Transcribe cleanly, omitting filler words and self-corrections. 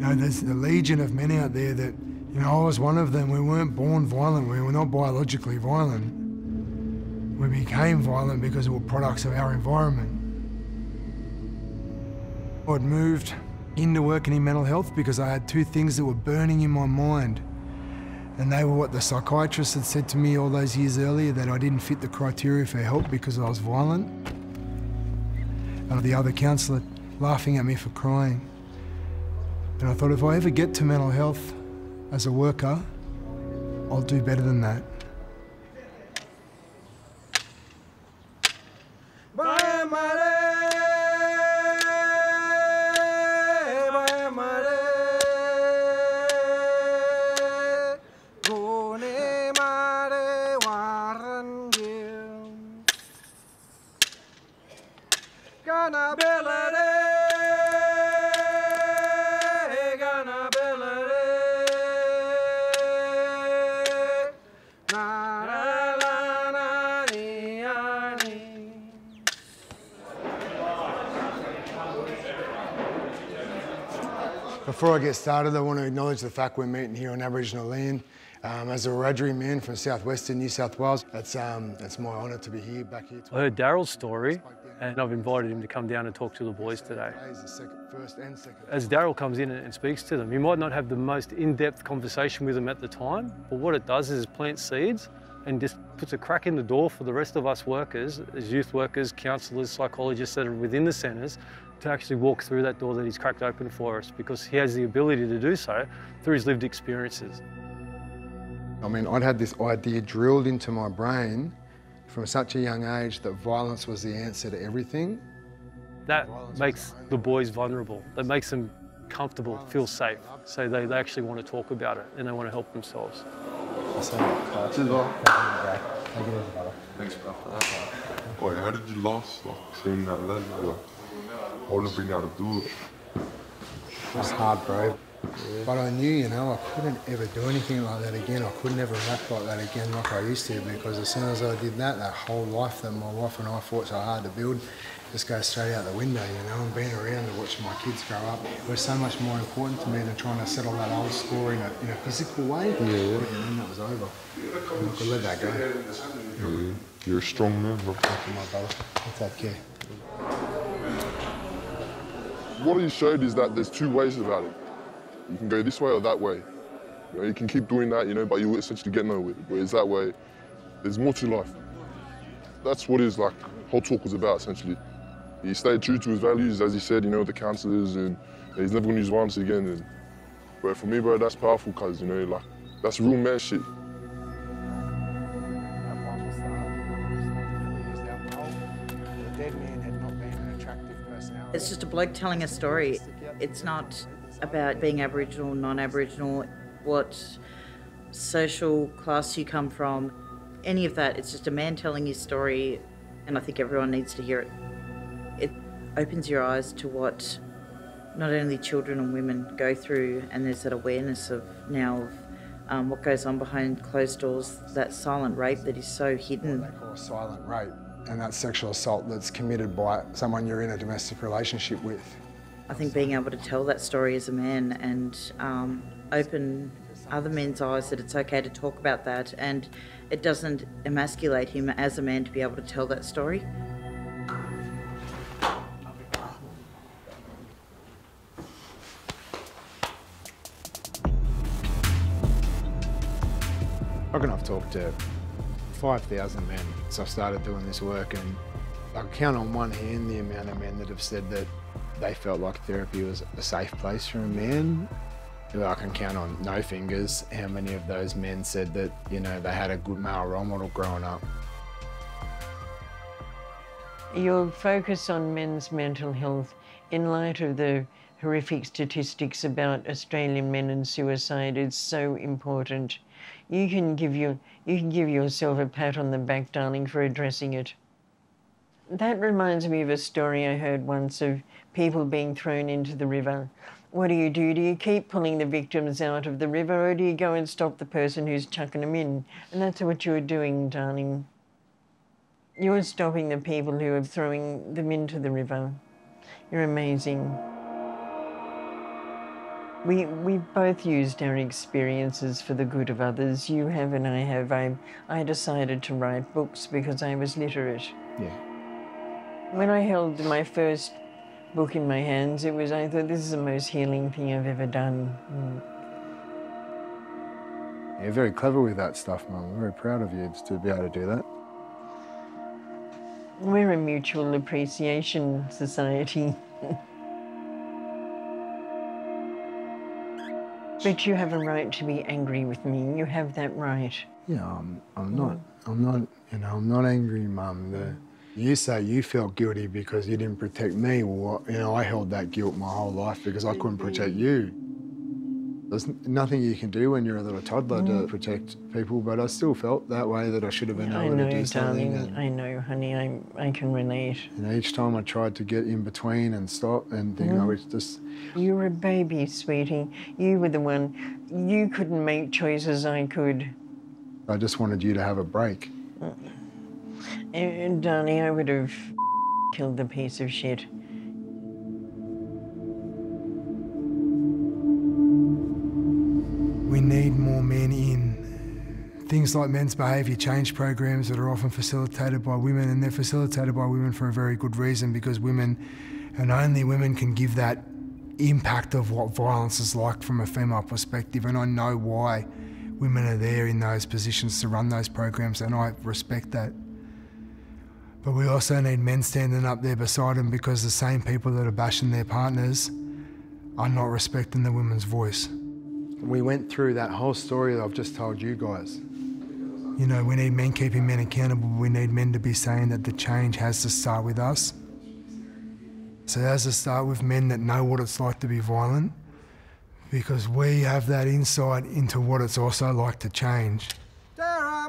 You know, there's a legion of men out there that, you know, I was one of them. We weren't born violent. We were not biologically violent. We became violent because we were products of our environment. I'd moved into working in mental health because I had two things that were burning in my mind. And they were what the psychiatrist had said to me all those years earlier, that I didn't fit the criteria for help because I was violent. And the other counsellor laughing at me for crying. And I thought, if I ever get to mental health as a worker, I'll do better than that. Before I get started, I want to acknowledge the fact we're meeting here on Aboriginal land. As a Wiradjuri man from southwestern New South Wales, it's my honour to be here, back here. I heard Darryl's story, and I've invited him to come down and talk to the boys today. As Darryl comes in and speaks to them, you might not have the most in-depth conversation with them at the time, but what it does is plant seeds and just puts a crack in the door for the rest of us workers, as youth workers, counsellors, psychologists that are within the centres, to actually walk through that door that he's cracked open for us, because he has the ability to do so through his lived experiences. I mean, I'd had this idea drilled into my brain from such a young age that violence was the answer to everything. That makes the boys vulnerable. That makes them comfortable, feel safe. So they actually want to talk about it and they want to help themselves. Thanks, bro. Boy, how did you last, like, seeing that lead? Like, I wouldn't have been able to do it. It was hard, bro. But I knew, you know, I couldn't ever do anything like that again. I couldn't ever rap like that again like I used to, because as soon as I did that, that whole life that my wife and I fought so hard to build just goes straight out the window, you know, and being around and watching my kids grow up was so much more important to me than trying to settle that old score in a physical way. Yeah. And then that was over. And I could let that go. Yeah, you're a strong man, bro. Thank you, my brother. I'll take care. What he showed is that there's two ways about it. You can go this way or that way. You know, you can keep doing that, you know, but you will essentially get nowhere. Whereas that way, there's more to life. That's what his whole talk was about, essentially. He stayed true to his values, as he said, you know, the counsellors, and he's never gonna use violence again. And, but for me, bro, that's powerful, cause you know, that's real man shit. It's just a bloke telling a story. It's not about being Aboriginal, non-Aboriginal, what social class you come from, any of that. It's just a man telling his story, and I think everyone needs to hear it. It opens your eyes to what not only children and women go through, and there's that awareness of now of what goes on behind closed doors, that silent rape that is so hidden. What they call silent rape, and that's sexual assault that's committed by someone you're in a domestic relationship with. I think being able to tell that story as a man and open other men's eyes that it's okay to talk about that, and it doesn't emasculate him as a man to be able to tell that story. I reckon I've talked to 5,000 men since I started doing this work, and I can count on one hand the amount of men that have said that they felt like therapy was a safe place for a man. I can count on no fingers how many of those men said that, you know, they had a good male role model growing up. Your focus on men's mental health in light of the horrific statistics about Australian men and suicide is so important. You can give yourself a pat on the back, darling, for addressing it. That reminds me of a story I heard once of people being thrown into the river. What do? Do you keep pulling the victims out of the river, or do you go and stop the person who's chucking them in? And that's what you're doing, darling. You're stopping the people who are throwing them into the river. You're amazing. We've both used our experiences for the good of others. You have and I have. I decided to write books because I was literate. Yeah. When I held my first book in my hands, I thought, this is the most healing thing I've ever done. You're very clever with that stuff, Mum. I'm very proud of you to be able to do that. We're a mutual appreciation society. But you have a right to be angry with me. You have that right. Yeah, I'm not, I'm not angry, Mum. You say you felt guilty because you didn't protect me. Well, I held that guilt my whole life because I couldn't protect you. There's nothing you can do when you're a little toddler to protect people, but I still felt that way, that I should have been able to do something. Darling, I know, honey, I can relate. Each time I tried to get in between and stop and think, it's just... You were a baby, sweetie. You were the one. You couldn't make choices, I could. I just wanted you to have a break. And darling, I would have killed the piece of shit. We need more men in things like men's behaviour change programs that are often facilitated by women, and they're facilitated by women for a very good reason, because women, and only women, can give that impact of what violence is like from a female perspective. And I know why women are there in those positions to run those programs, and I respect that. But we also need men standing up there beside them, because the same people that are bashing their partners are not respecting the women's voice. We went through that whole story that I've just told you guys. We need men keeping men accountable. We need men to be saying that the change has to start with us. So it has to start with men that know what it's like to be violent, because we have that insight into what it's also like to change. Darryl,